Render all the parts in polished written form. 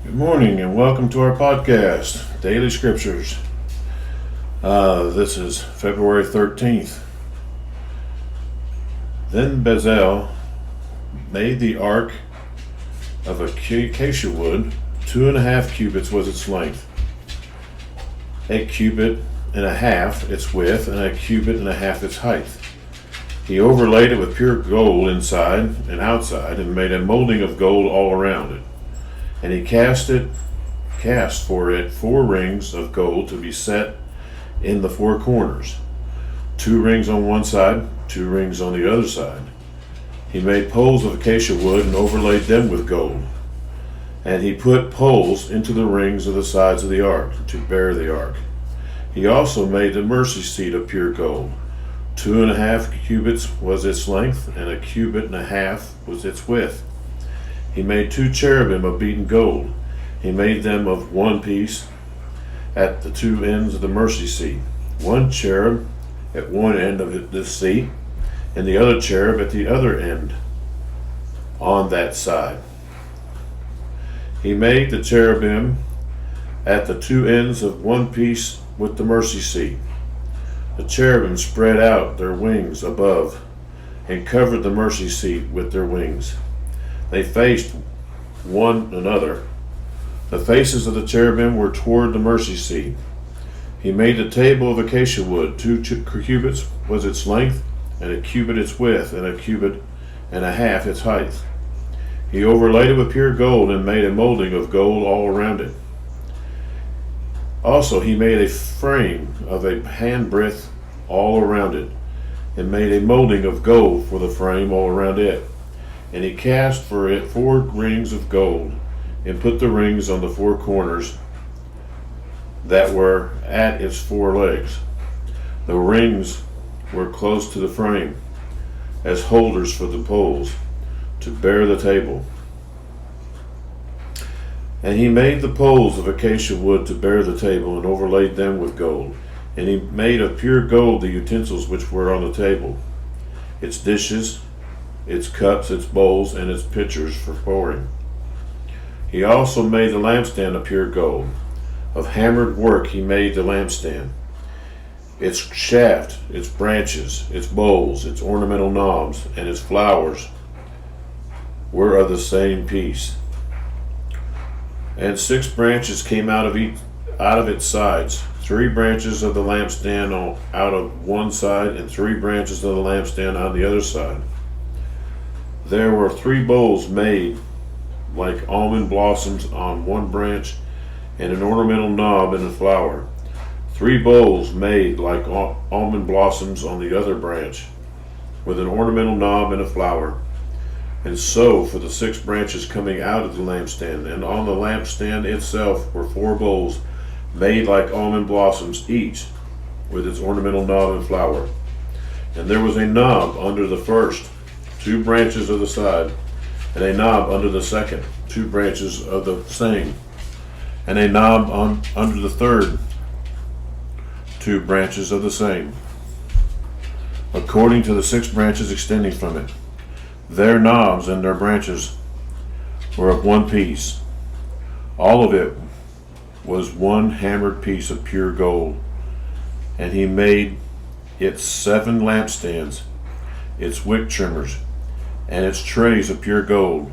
Good morning and welcome to our podcast, Daily Scriptures. This is February 13th. Then Bezalel made the ark of acacia wood. 2.5 cubits was its length, 1.5 cubits its width, and 1.5 cubits its height. He overlaid it with pure gold inside and outside, and made a molding of gold all around it. And he cast for it 4 rings of gold to be set in the 4 corners, 2 rings on one side, 2 rings on the other side. He made poles of acacia wood and overlaid them with gold. And he put poles into the rings of the sides of the ark to bear the ark. He also made the mercy seat of pure gold. 2.5 cubits was its length, and 1.5 cubits was its width. He made 2 cherubim of beaten gold. He made them of one piece at the 2 ends of the mercy seat. One cherub at one end of this seat, and the other cherub at the other end on that side. He made the cherubim at the 2 ends of one piece with the mercy seat. The cherubim spread out their wings above and covered the mercy seat with their wings. They faced one another. The faces of the cherubim were toward the mercy seat. He made the table of acacia wood. 2 cubits was its length, and 1 cubit its width, and 1.5 cubits its height. He overlaid it with pure gold and made a molding of gold all around it. Also he made a frame of a handbreadth all around it, and made a molding of gold for the frame all around it. And he cast for it 4 rings of gold, and put the rings on the 4 corners that were at its 4 legs. The rings were close to the frame, as holders for the poles, to bear the table. And he made the poles of acacia wood to bear the table, and overlaid them with gold. And he made of pure gold the utensils which were on the table, its dishes, its cups, its bowls, and its pitchers for pouring. He also made the lampstand of pure gold. Of hammered work he made the lampstand. Its shaft, its branches, its bowls, its ornamental knobs, and its flowers were of the same piece. And 6 branches came out of its sides, 3 branches of the lampstand out of one side, and 3 branches of the lampstand on the other side. There were 3 bowls made like almond blossoms on one branch, and an ornamental knob and a flower. 3 bowls made like almond blossoms on the other branch, with an ornamental knob and a flower. And so for the 6 branches coming out of the lampstand, and on the lampstand itself were 4 bowls made like almond blossoms, each with its ornamental knob and flower. And there was a knob under the first 2 branches of the side, and a knob under the second 2 branches of the same, and a knob under the third 2 branches of the same, according to the 6 branches extending from it. Their knobs and their branches were of one piece. All of it was one hammered piece of pure gold. And he made its 7 lampstands, its wick trimmers, and its trays of pure gold.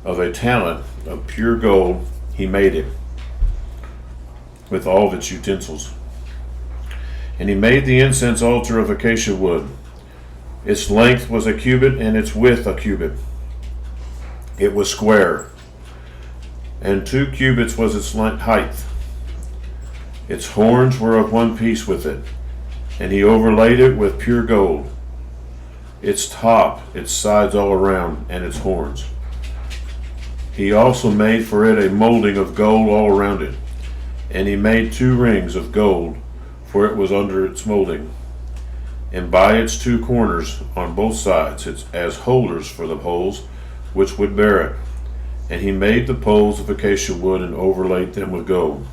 Of a talent of pure gold he made it, with all of its utensils. And he made the incense altar of acacia wood. Its length was 1 cubit, and its width 1 cubit. It was square, and 2 cubits was its height. Its horns were of one piece with it, and he overlaid it with pure gold. Its top, its sides all around, and its horns. He also made for it a molding of gold all around it, and he made 2 rings of gold, for it was under its molding, and by its 2 corners on both sides, as holders for the poles which would bear it. And he made the poles of acacia wood and overlaid them with gold.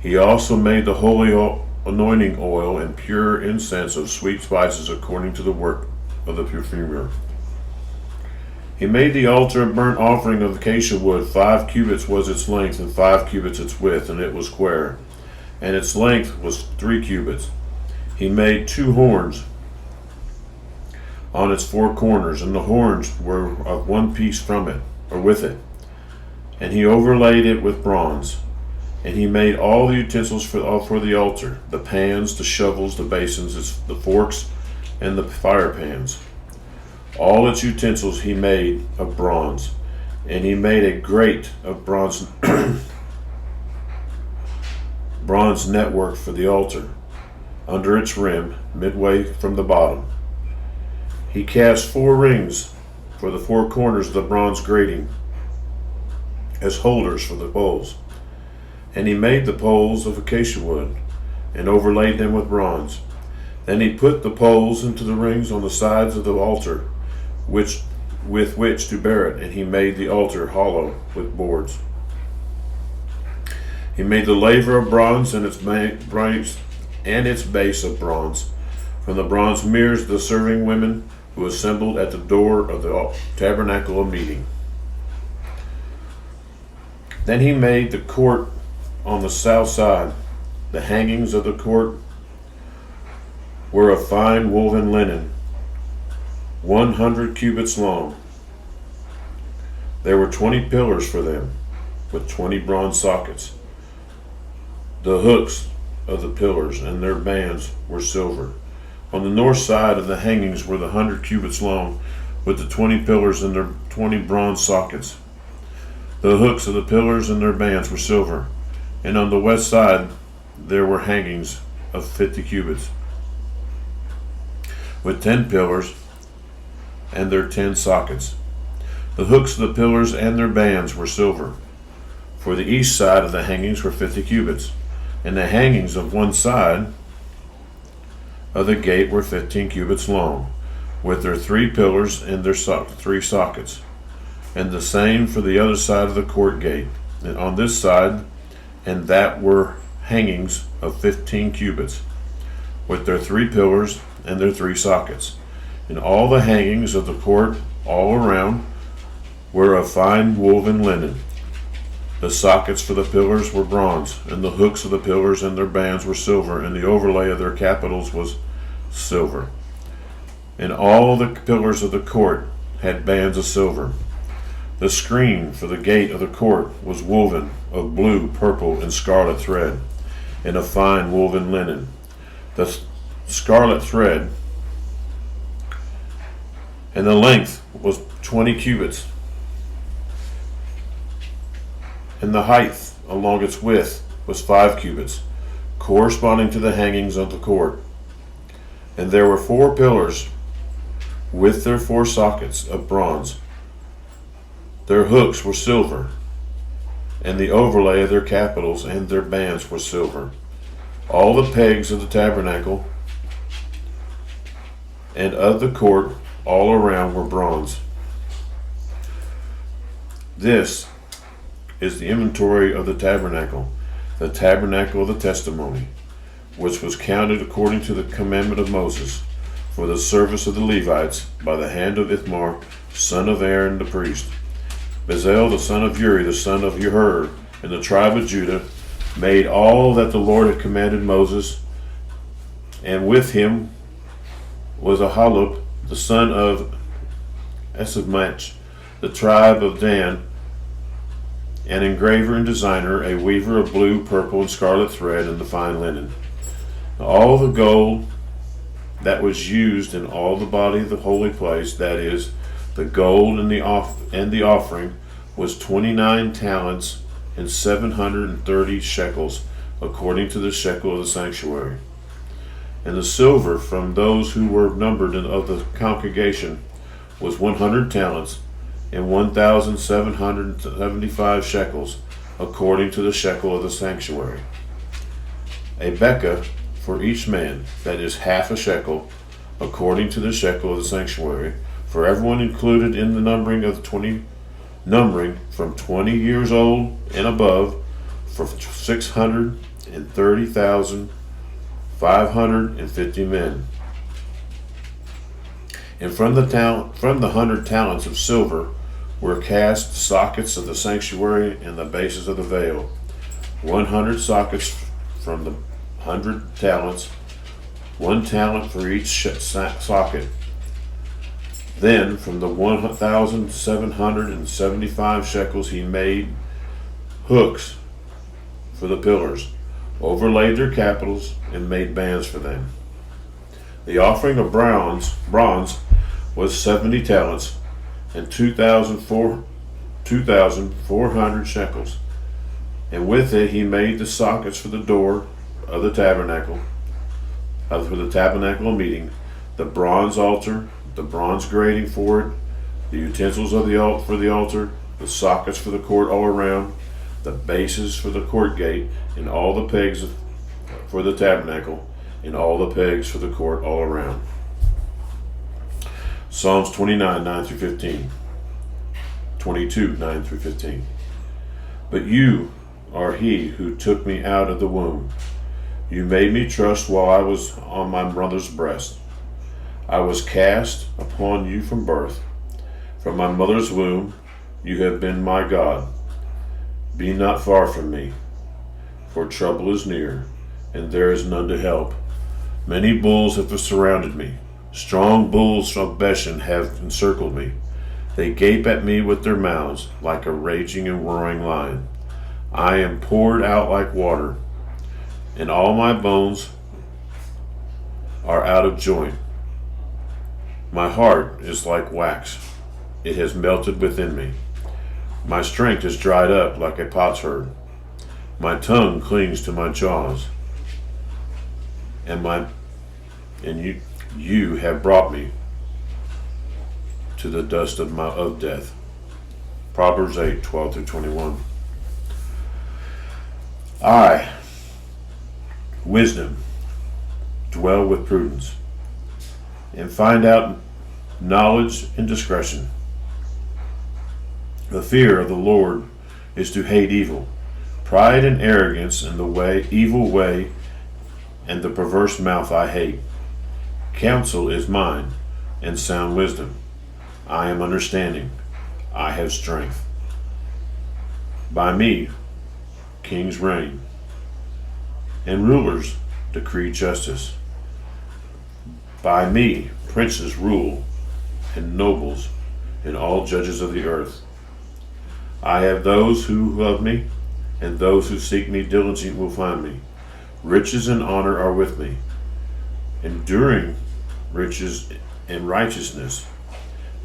He also made the holy anointing oil and pure incense of sweet spices according to the work of the perfumer. He made the altar of burnt offering of acacia wood. 5 cubits was its length, and 5 cubits its width, and it was square, and its length was 3 cubits. He made 2 horns on its 4 corners, and the horns were of one piece from it, or with it. And he overlaid it with bronze. And he made all the utensils for the altar, the pans, the shovels, the basins, the forks, and the fire pans. All its utensils he made of bronze. And he made a grate of bronze bronze network for the altar, under its rim, midway from the bottom. He cast 4 rings for the 4 corners of the bronze grating, as holders for the poles. And he made the poles of acacia wood, and overlaid them with bronze. Then he put the poles into the rings on the sides of the altar, with which to bear it, and he made the altar hollow with boards. He made the laver of bronze and its base of bronze, from the bronze mirrors of the serving women who assembled at the door of the tabernacle of meeting. Then he made the court on the south side. The hangings of the court were of fine woven linen, 100 cubits long. There were 20 pillars for them, with 20 bronze sockets. The hooks of the pillars and their bands were silver. On the north side of the hangings were the 100 cubits long, with the 20 pillars and their 20 bronze sockets. The hooks of the pillars and their bands were silver. And on the west side there were hangings of 50 cubits, with 10 pillars and their 10 sockets. The hooks of the pillars and their bands were silver. For the east side of the hangings were 50 cubits, and the hangings of one side of the gate were 15 cubits long, with their 3 pillars and their 3 sockets. And the same for the other side of the court gate, and on this side and that were hangings of 15 cubits, with their 3 pillars and their 3 sockets. And all the hangings of the court all around were of fine woven linen. The sockets for the pillars were bronze, and the hooks of the pillars and their bands were silver, and the overlay of their capitals was silver. And all the pillars of the court had bands of silver. The screen for the gate of the court was woven of blue, purple, and scarlet thread, and of fine woven linen. The scarlet thread and the length was 20 cubits, and the height along its width was 5 cubits, corresponding to the hangings of the court. And there were 4 pillars with their 4 sockets of bronze. Their hooks were silver, and the overlay of their capitals and their bands were silver. All the pegs of the tabernacle and of the court all around were bronze. This is the inventory of the tabernacle of the testimony, which was counted according to the commandment of Moses, for the service of the Levites, by the hand of Ithamar, son of Aaron the priest. Bezalel the son of Uri, the son of Hur, in the tribe of Judah, made all that the Lord had commanded Moses, and with him was Ahalub, the son of Esabmach, the tribe of Dan, an engraver and designer, a weaver of blue, purple, and scarlet thread, and the fine linen. All the gold that was used in all the body of the holy place, that is, the gold and the offering, was 29 talents and 730 shekels, according to the shekel of the sanctuary. And the silver from those who were numbered of the congregation was 100 talents and 1,775 shekels, according to the shekel of the sanctuary. A bekah for each man, that is half a shekel, according to the shekel of the sanctuary, for everyone included in the numbering from 20 years old and above, for 630,550 men. And from the 100 talents of silver were cast the sockets of the sanctuary and the bases of the veil, 100 sockets from the 100 talents, 1 talent for each socket. Then from the 1,775 shekels he made hooks for the pillars, overlaid their capitals, and made bands for them. The offering of bronze was 70 talents and 2,400 shekels. And with it he made the sockets for the door of the tabernacle, for the tabernacle of meeting, the bronze altar, the bronze grating for it, the utensils of the for the altar, the sockets for the court all around, the bases for the court gate, and all the pegs for the tabernacle, and all the pegs for the court all around. Psalms 29, 9 through 15. 22, 9 through 15. But you are he who took me out of the womb. You made me trust while I was on my mother's breast. I was cast upon you from birth. From my mother's womb you have been my God. Be not far from me, for trouble is near, and there is none to help. Many bulls have surrounded me. Strong bulls from Bashan have encircled me. They gape at me with their mouths, like a raging and roaring lion. I am poured out like water, and all my bones are out of joint. My heart is like wax. It has melted within me. My strength is dried up like a potsherd. My tongue clings to my jaws. And you have brought me to the dust of death. Proverbs 8, 12 through 21. I, wisdom, dwell with prudence, and find out knowledge and discretion. The fear of the Lord is to hate evil, pride and arrogance and the evil way, and the perverse mouth I hate. Counsel is mine, and sound wisdom. I am understanding. I have strength. By me, kings reign, and rulers decree justice. By me, princes rule, and nobles, and all judges of the earth. I have those who love me, and those who seek me diligently will find me. Riches and honor are with me, enduring riches and righteousness.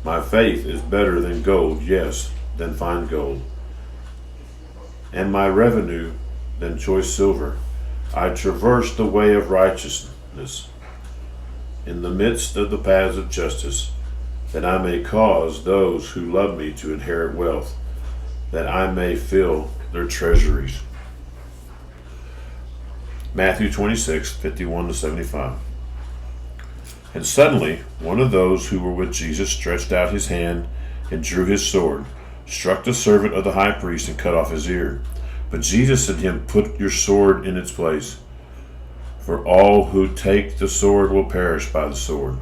My faith is better than gold, yes, than fine gold, and my revenue than choice silver. I traverse the way of righteousness in the midst of the paths of justice, that I may cause those who love me to inherit wealth, that I may fill their treasuries. Matthew 26, 51 to 75. And suddenly one of those who were with Jesus stretched out his hand and drew his sword, struck the servant of the high priest, and cut off his ear. But Jesus said to him, Put your sword in its place, for all who take the sword will perish by the sword.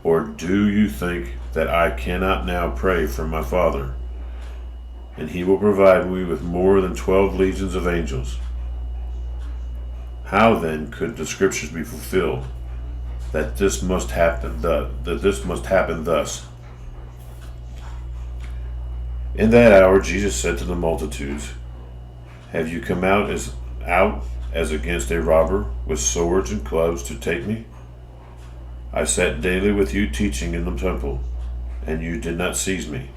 Or do you think that I cannot now pray for my Father, and he will provide me with more than 12 legions of angels? How then could the scriptures be fulfilled, that this must happen thus? In that hour Jesus said to the multitudes, Have you come out as against a robber with swords and clubs to take me? I sat daily with you teaching in the temple, and you did not seize me.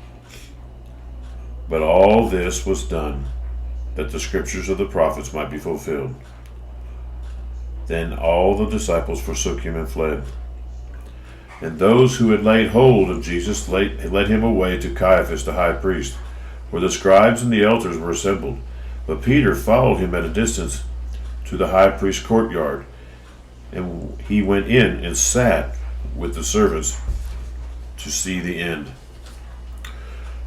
But all this was done, that the scriptures of the prophets might be fulfilled. Then all the disciples forsook him and fled. And those who had laid hold of Jesus led him away to Caiaphas the high priest, where the scribes and the elders were assembled. But Peter followed him at a distance to the high priest's courtyard, and he went in and sat with the servants to see the end.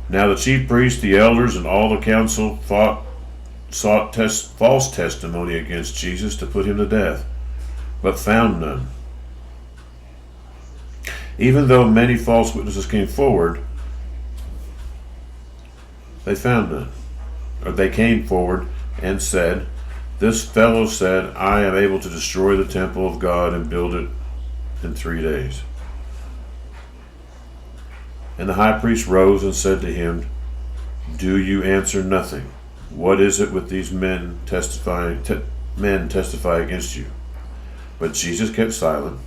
Now the chief priests, the elders, and all the council sought false testimony against Jesus to put him to death, but found none. Even though many false witnesses came forward, they found none. Or they came forward and said, "This fellow said, I am able to destroy the temple of God and build it in 3 days." And the high priest rose and said to him, "Do you answer nothing? What is it with these men testify against you?" But Jesus kept silent.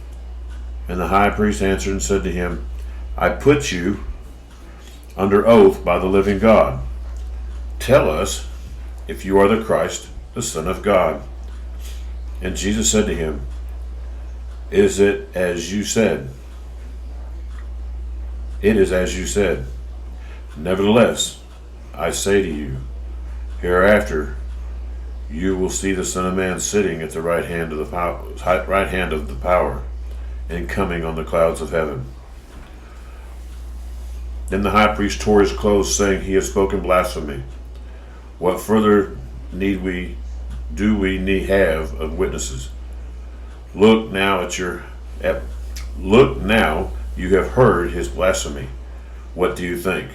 And the high priest answered and said to him, "I put you under oath by the living God. Tell us if you are the Christ, the Son of God." And Jesus said to him, "Is it as you said? It is as you said. Nevertheless, I say to you, hereafter you will see the Son of Man sitting at the right hand of the power, and coming on the clouds of heaven." Then the high priest tore his clothes, saying, "He has spoken blasphemy. What further do we have of witnesses? Look now, you have heard his blasphemy. What do you think?"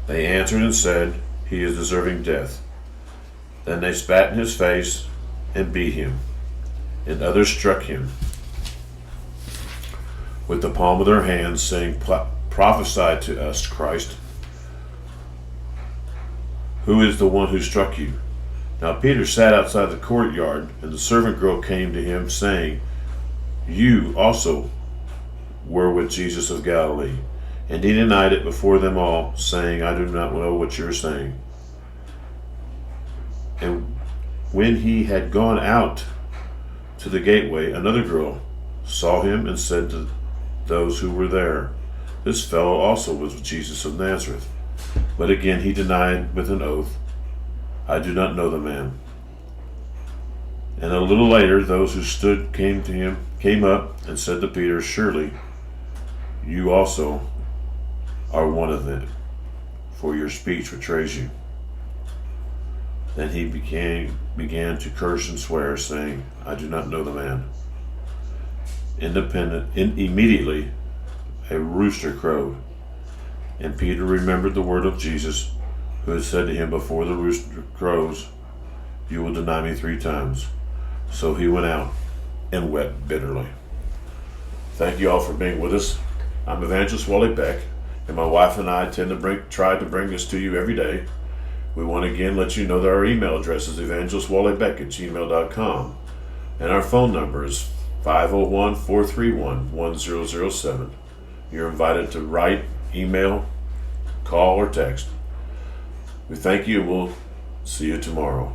They answered and said, "He is deserving death." Then they spat in his face and beat him, and others struck him with the palm of their hands, saying, "Prophesy to us, Christ. Who is the one who struck you?" Now Peter sat outside the courtyard, and the servant girl came to him, saying, "You also were with Jesus of Galilee." And he denied it before them all, saying, "I do not know what you are saying." And when he had gone out to the gateway, another girl saw him and said to those who were there, "This fellow also was with Jesus of Nazareth." But again he denied with an oath, "I do not know the man." And a little later those who stood came up and said to Peter, "Surely you also are one of them, for your speech betrays you." Then he began to curse and swear, saying, "I do not know the man." Immediately a rooster crowed, and Peter remembered the word of Jesus, who had said to him, "Before the rooster crows, you will deny me 3 times." So he went out and wept bitterly. Thank you all for being with us. I'm Evangelist Wally Beck, and my wife and I try to bring this to you every day. We want to again let you know that our email address is evangelistwallybeck@gmail.com, and our phone number is 501-431-1007. You're invited to write, email, call, or text. We thank you, and we'll see you tomorrow.